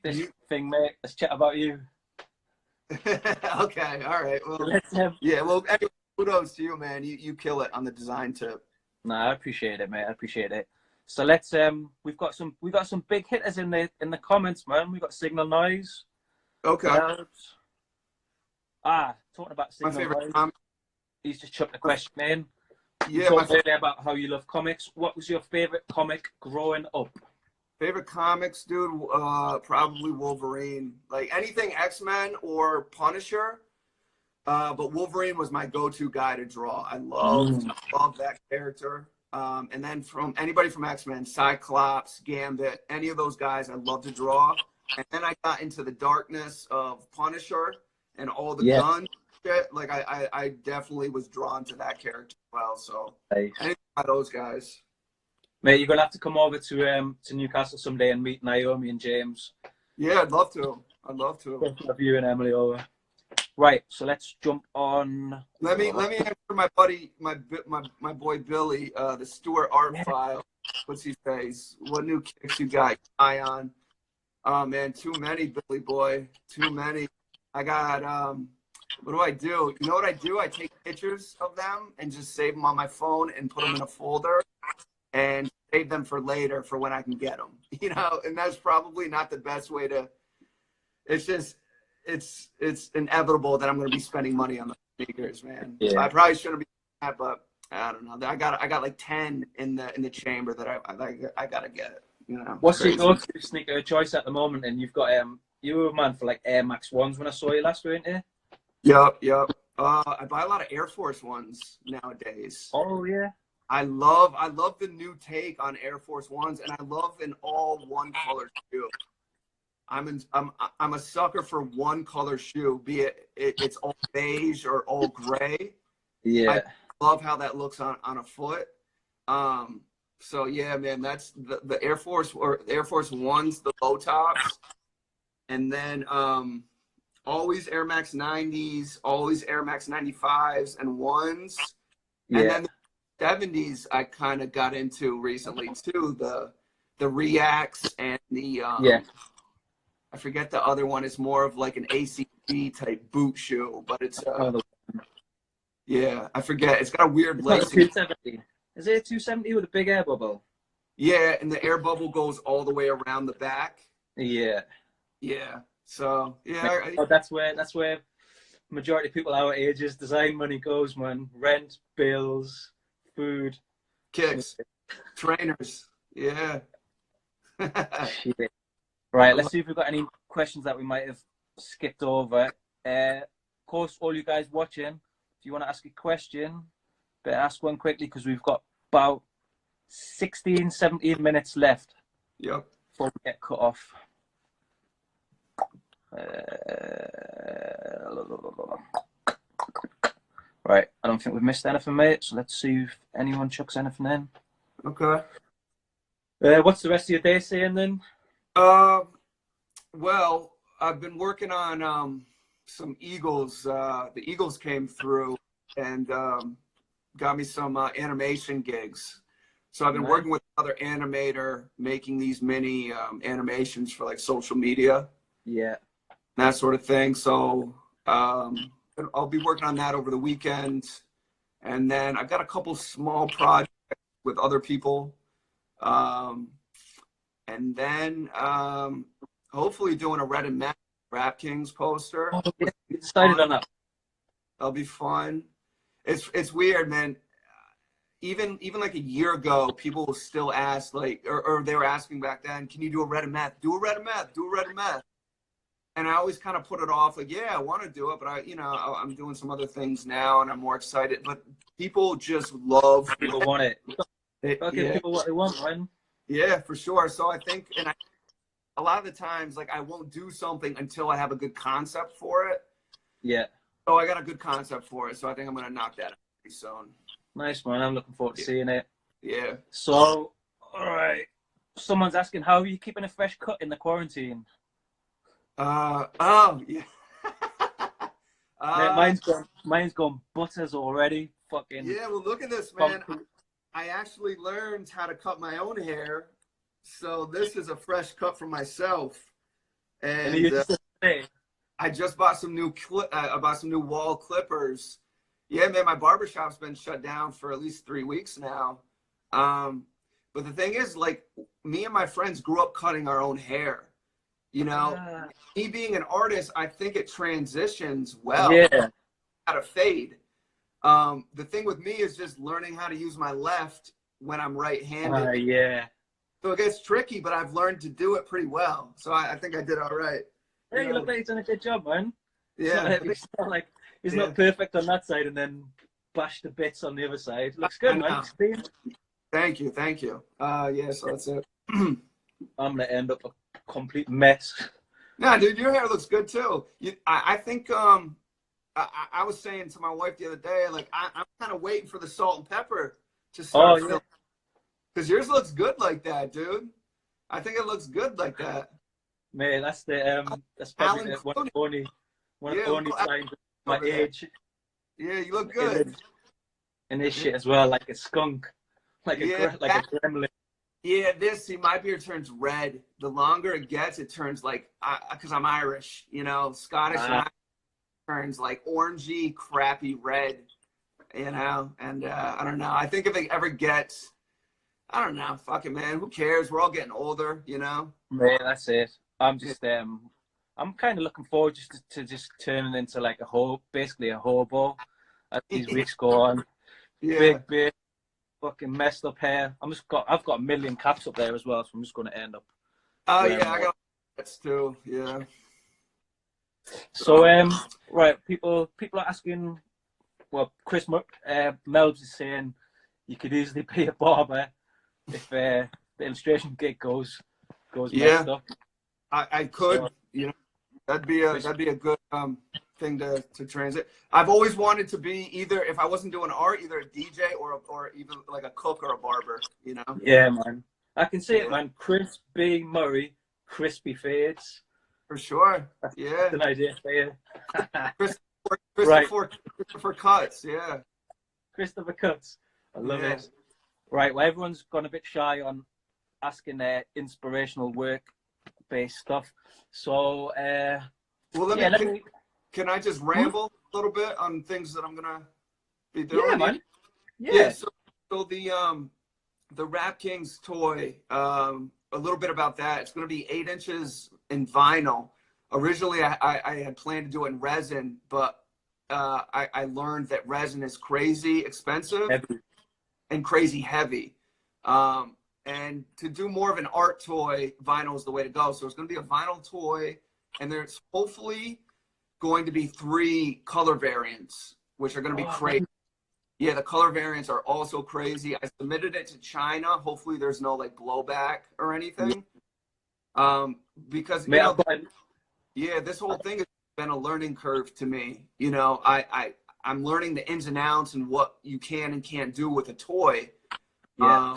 thing, mate. Let's chat about you. Okay, all right. Well, yeah. Well, anyway, kudos to you, man. You kill it on the design tip. Nah, I appreciate it, mate. I appreciate it. So let's we've got some big hitters in the comments, man. We've got Signal Noise. Okay. Talking about Signal Noise. He's just chucked a question in. Yeah, you talked earlier about how you love comics. What was your favorite comic growing up? Favorite comics, dude? Probably Wolverine. Like anything X-Men or Punisher. But Wolverine was my go-to guy to draw. I love that character. And then from anybody from X-Men, Cyclops, Gambit, any of those guys, I love to draw. And then I got into the darkness of Punisher and all the guns. Like I definitely was drawn to that character as well. So anything by those guys. Mate, you're gonna have to come over to Newcastle someday and meet Naomi and James. Yeah, I'd love to. I'd love to. Have you and Emily over. Right, so let's jump on. Let me answer my buddy, my boy Billy, the Stewart art file. What's he say? What new kicks you got? Ion. Oh man, too many, Billy boy. Too many. I got what do I do? You know what I do? I take pictures of them and just save them on my phone and put them in a folder and save them for later for when I can get them. You know, and that's probably not the best way to. It's just it's inevitable that I'm going to be spending money on the sneakers, man. Yeah. So I probably shouldn't be that, but I don't know. I got like 10 in the chamber that I gotta get. You know. What's your go-to sneaker choice at the moment? And you've got you were a man for like Air Max 1s when I saw you last, weren't you? Yep. I buy a lot of Air Force Ones nowadays. Oh yeah. I love the new take on Air Force Ones, and I love an all one color shoe. I'm a sucker for one color shoe, be it's all beige or all gray. Yeah. I love how that looks on a foot. So yeah, man, that's the Air Force or Air Force Ones, the low tops, and then always Air Max 90s, always Air Max 95s and ones. Yeah. And then the 70s I kind of got into recently too, the Reacts and the I forget the other one. It's more of like an ACG type boot shoe, but it's yeah, I forget. It's got a weird lacing. 270. Is it a 270 with a big air bubble? Yeah, and the air bubble goes all the way around the back. Yeah. Yeah. So yeah, that's where majority of people our ages design money goes, man. Rent, bills, food, kicks, trainers. Yeah. Right, let's see if we've got any questions that we might have skipped over. Of course, all you guys watching, if you want to ask a question, better ask one quickly because we've got about 16, 17 minutes left. Yep. Before we get cut off. Right, I don't think we've missed anything, mate. So let's see if anyone chucks anything in. Okay. What's the rest of your day saying then? Well, I've been working on some Eagles. The Eagles came through and got me some animation gigs. So I've been working with another animator making these mini animations for like social media. Yeah. That sort of thing. So I'll be working on that over the weekend. And then I've got a couple small projects with other people. And then hopefully doing a Red and Matt Rap Kings poster. Oh, yeah. Excited on that. That'll be fun. It's weird, man. Even like a year ago, people will still ask, like, or they were asking back then, can you do a Red and Math? Do a Red and Math. Do a Red and Math. And I always kind of put it off, like, yeah, I want to do it, but I'm doing some other things now, and I'm more excited. But people just love. People want it. Give people what they want, man. Yeah, for sure. So I think, a lot of the times, like, I won't do something until I have a good concept for it. Yeah. So I got a good concept for it, so I think I'm gonna knock that out pretty soon. Nice, man. I'm looking forward to seeing it. Yeah. So, all right. Someone's asking, how are you keeping a fresh cut in the quarantine? Oh, yeah. Mate, mine's gone butters already. Fucking. Yeah, well, look at this, man. I actually learned how to cut my own hair, so this is a fresh cut for myself. And you just say, I just bought some new wall clippers. Yeah, man, my barbershop's been shut down for at least 3 weeks now. But the thing is, like, me and my friends grew up cutting our own hair. You know, me being an artist, I think it transitions well. Yeah. How to fade. The thing with me is just learning how to use my left when I'm right-handed. Yeah. So it gets tricky, but I've learned to do it pretty well. So I think I did all right. Yeah, you look like you've done a good job, man. Yeah. It's not like he's not perfect on that side and then bash the bits on the other side. Looks good, man. Thank you. Yeah, so that's it. I'm going to end up a complete mess. Nah, dude, your hair looks good too. I think I was saying to my wife the other day, like, I'm kind of waiting for the salt and pepper to start. Because yours looks good like that, dude. I think it looks good like that. Man, that's probably one of the only signs of my age. Yeah, you look good. And this shit as well, like a skunk, like a gremlin. Yeah, my beard turns red. The longer it gets, it turns like, because I'm Irish, you know, Scottish turns like orangey, crappy red, you know, and I don't know. I think if it ever gets, I don't know, fuck it, man. Who cares? We're all getting older, you know? Man, that's it. I'm just, I'm kind of looking forward to just turning into like basically a hobo as these weeks go on. Yeah. Big beard, fucking messed up hair. I've got a million caps up there as well, so I'm just going to end up. Oh yeah, I got cats too. Yeah. So right, people are asking. Well, Chris Melbs is saying you could easily be a barber if the illustration gig goes messed up. I could, you know, that'd be a good thing to transit. I've always wanted to be either, if I wasn't doing art, either a DJ or even like a cook or a barber, you know? Yeah, man. I can see it, man. Chris B. Murray, crispy fades. For sure. Yeah. That's an idea for you. Christopher Cuts, yeah. Christopher Cuts. I love it. Right, well, everyone's gone a bit shy on asking their inspirational work-based stuff. So, can I just ramble a little bit on things that I'm gonna be doing? Yeah, man. Yeah. So the Rap Kings toy. A little bit about that. It's gonna be 8 inches in vinyl. Originally, I had planned to do it in resin, but I learned that resin is crazy expensive and crazy heavy. And to do more of an art toy, vinyl is the way to go. So it's going to be a vinyl toy, and there's hopefully going to be 3 color variants, which are going to be crazy. Yeah, the color variants are also crazy. I submitted it to China. Hopefully there's no like blowback or anything. Because this whole thing has been a learning curve to me. You know, I'm learning the ins and outs and what you can and can't do with a toy. Yeah.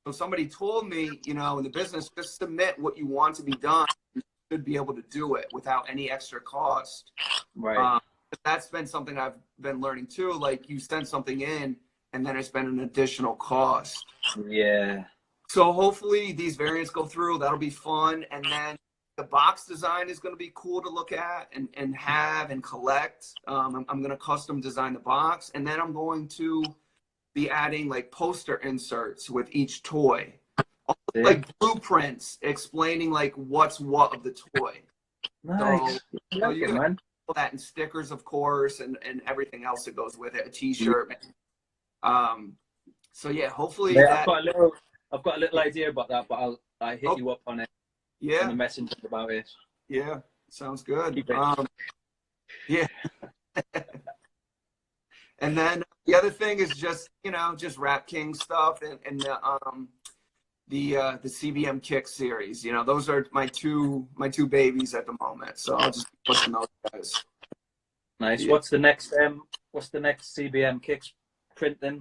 So somebody told me, you know, in the business, just submit what you want to be done. You should be able to do it without any extra cost. Right. That's been something I've been learning too. Like, you send something in and then it's been an additional cost. Yeah. So hopefully these variants go through. That'll be fun. And then the box design is going to be cool to look at and have and collect. I'm going to custom design the box. And then I'm going to be adding like poster inserts with each toy. Like blueprints explaining like what's what of the toy. Nice. So you can put that in stickers, of course, and everything else that goes with it, a t-shirt. So yeah, hopefully I've got a little idea about that, but I'll hit you up on it. Yeah. In the messenger about it. Yeah. Sounds good. Yeah. And then the other thing is just, you know, just Rap King stuff and the CBM Kick series. You know, those are my two babies at the moment. So I'll just put pushing those guys. Nice. Yeah. What's the next CBM Kicks print then?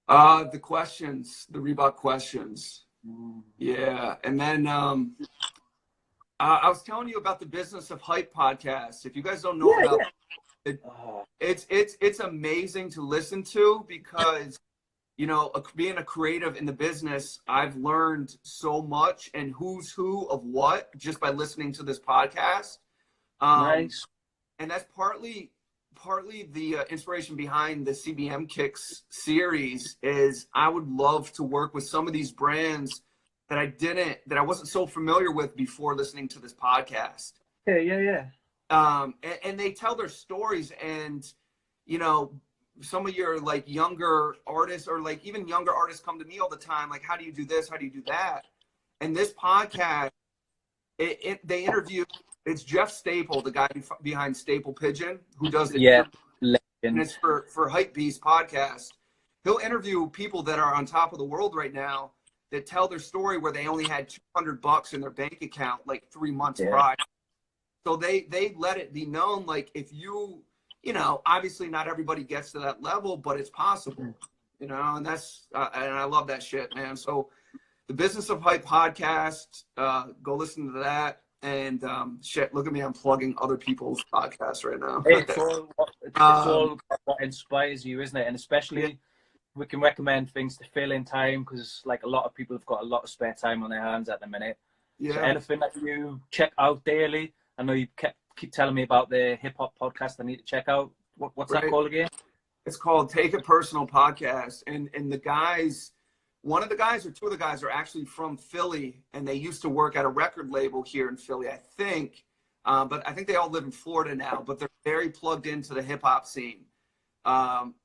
The questions, the Reebok questions. Yeah. And then I was telling you about the Business of Hype podcast. If you guys don't know about It's amazing to listen to because, you know, being a creative in the business, I've learned so much and who's who of what just by listening to this podcast. Nice. And that's partly the inspiration behind the CBM Kicks series is I would love to work with some of these brands that I wasn't so familiar with before listening to this podcast. Yeah. And they tell their stories, and you know, some of your like younger artists or like even younger artists come to me all the time, like, how do you do this? How do you do that? And this podcast, they interview, it's Jeff Staple, the guy behind Staple Pigeon, who does it. Yeah. And it's for Hypebeast podcast. He'll interview people that are on top of the world right now that tell their story where they only had $200 in their bank account like 3 months prior. So they let it be known, like, if you know, obviously not everybody gets to that level, but it's possible, you know, and that's, and I love that shit, man. So the Business of Hype podcast, go listen to that. And shit, look at me, I'm plugging other people's podcasts right now. It's all what inspires you, isn't it? And especially we can recommend things to fill in time because like a lot of people have got a lot of spare time on their hands at the minute. So anything that you check out daily. I know you keep telling me about the hip hop podcast I need to check out. What's that called again? It's called Take It Personal Podcast. And the guys, one of the guys or two of the guys are actually from Philly, and they used to work at a record label here in Philly, I think. But I think they all live in Florida now, but they're very plugged into the hip hop scene.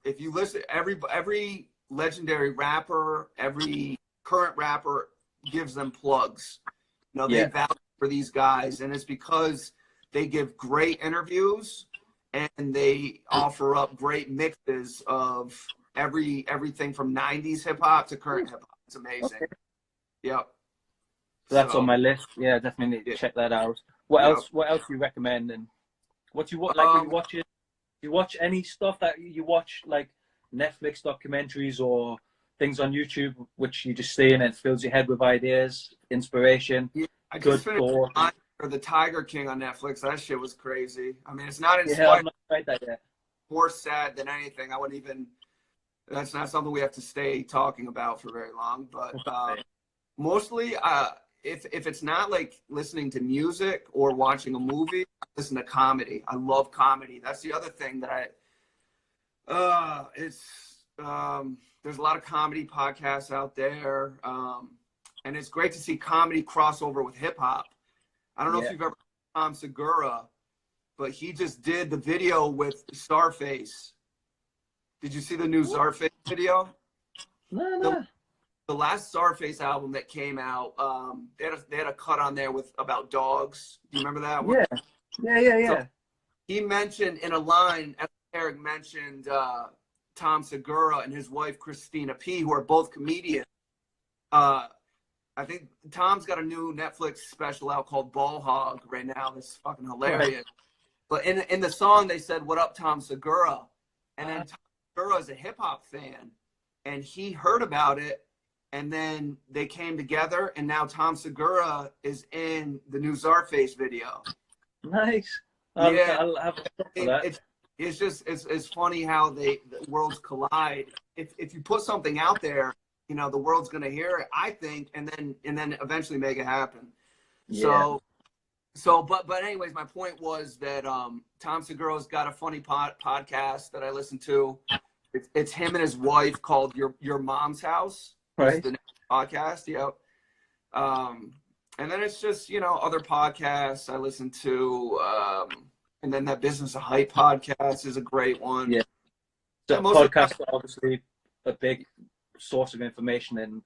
If you listen, every legendary rapper, every current rapper gives them plugs. You know, they vouch for these guys, and it's because they give great interviews and they offer up great mixes of everything from 90s hip hop to current hip hop. It's amazing. Okay. Yep. So that's on my list. Yeah, definitely need to check that out. What else do you recommend? And what do you watch? Like, do you watch any stuff that you watch, like Netflix documentaries or things on YouTube, which you just see and it fills your head with ideas, inspiration? Yeah, I just finished the Tiger King on Netflix. That shit was crazy. I mean, it's not inspiring. Yeah, I've not tried that yet. More sad than anything. I wouldn't even. That's not something we have to stay talking about for very long. But mostly, if it's not like listening to music or watching a movie, I listen to comedy. I love comedy. That's the other thing that there's a lot of comedy podcasts out there, and it's great to see comedy cross over with hip hop. I don't know if you've ever heard Tom Segura, but he just did the video with Starface. Did you see the new Czarface video? No. The last Czarface album that came out, they had a cut on there about dogs. Do you remember that one? Yeah. So he mentioned in a line, Eric mentioned Tom Segura and his wife Christina P, who are both comedians. I think Tom's got a new Netflix special out called Ball Hog right now. That's fucking hilarious. But in the song they said, "What up, Tom Segura?" And then Tom Segura is a hip hop fan, and he heard about it, and then they came together, and now Tom Segura is in the new Czarface video. Nice. I'll have a look for that. It's funny how the worlds collide. If you put something out there, you know, the world's gonna hear it, I think, and then eventually make it happen. Yeah. But anyways, my point was that Tom Segura's got a funny podcast that I listen to. It's him and his wife called Your Mom's House. Right. The podcast. Yep. And then it's just, you know, other podcasts I listen to. And then that Business of Hype podcast is a great one. Yeah. So podcasts are obviously a big source of information and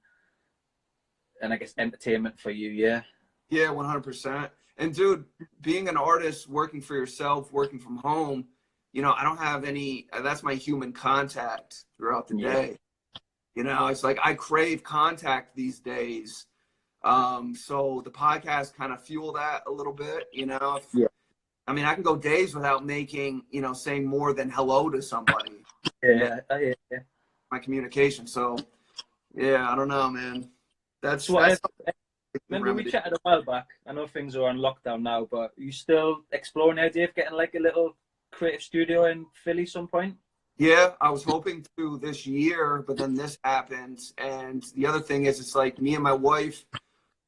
I guess entertainment for you. Yeah. Yeah, 100%. And dude, being an artist, working for yourself, working from home, you know, I don't have any, that's my human contact throughout the day. You know, it's like I crave contact these days. So the podcast kind of fuel that a little bit, you know. I mean, I can go days without saying more than hello to somebody. Yeah. My communication. So, yeah, I don't know, man. That's remember we chatted a while back. I know things are on lockdown now, but are you still exploring the idea of getting like a little creative studio in Philly some point? Yeah, I was hoping to this year, but then this happened. And the other thing is, it's like me and my wife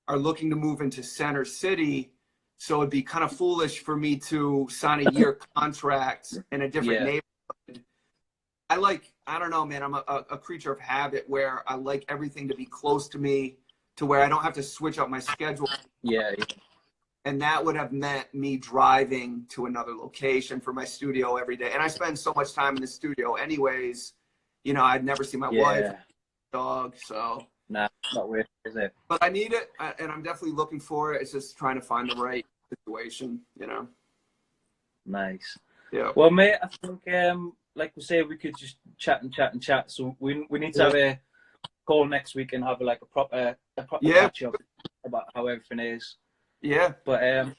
are looking to move into Center City. So it'd be kind of foolish for me to sign a year contract in a different neighborhood. I don't know, man, I'm a creature of habit where I like everything to be close to me to where I don't have to switch up my schedule. Yeah. And that would have meant me driving to another location for my studio every day. And I spend so much time in the studio anyways. You know, I'd never see my wife, dog, so. Nah, not weird, is it? But I need it, and I'm definitely looking for it. It's just trying to find the right situation, you know? Nice. Yeah. Well, mate, I think, like we say, we could just chat and chat and chat. So we need to have a call next week and have like a proper catch up about how everything is. Yeah. But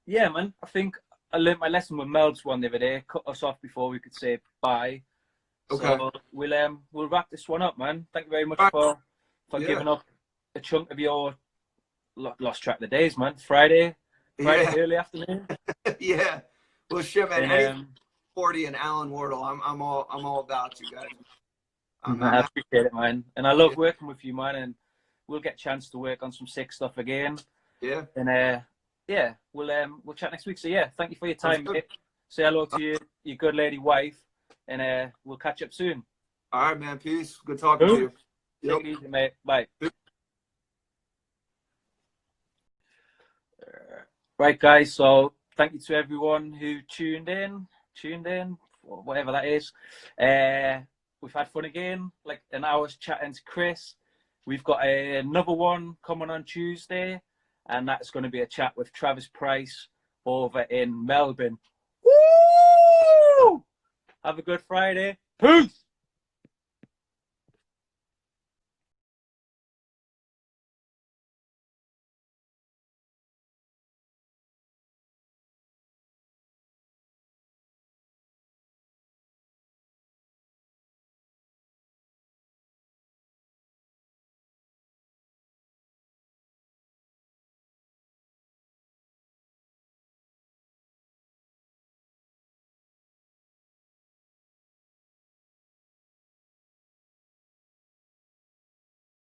yeah, man, I think I learned my lesson with Mel's one the other day. Cut us off before we could say bye. Okay. So we'll wrap this one up, man. Thank you very much for giving up a chunk of your lost track of the days, man. Friday early afternoon. Yeah. Well, shit, man. And, AnyForty and Alan Wardle, I'm all about you guys. I appreciate it, man. And I love working with you, man. And we'll get a chance to work on some sick stuff again. Yeah. And we'll chat next week. So yeah, thank you for your time, mate. Say hello to your good lady wife, and we'll catch up soon. All right, man. Peace. Good talking to you. Take it easy, mate. Bye. Right, guys. So thank you to everyone who tuned in, or whatever that is. We've had fun again, like an hour's chatting to Chris. We've got another one coming on Tuesday, and that's going to be a chat with Travis Price over in Melbourne. Woo! Have a good Friday. Peace!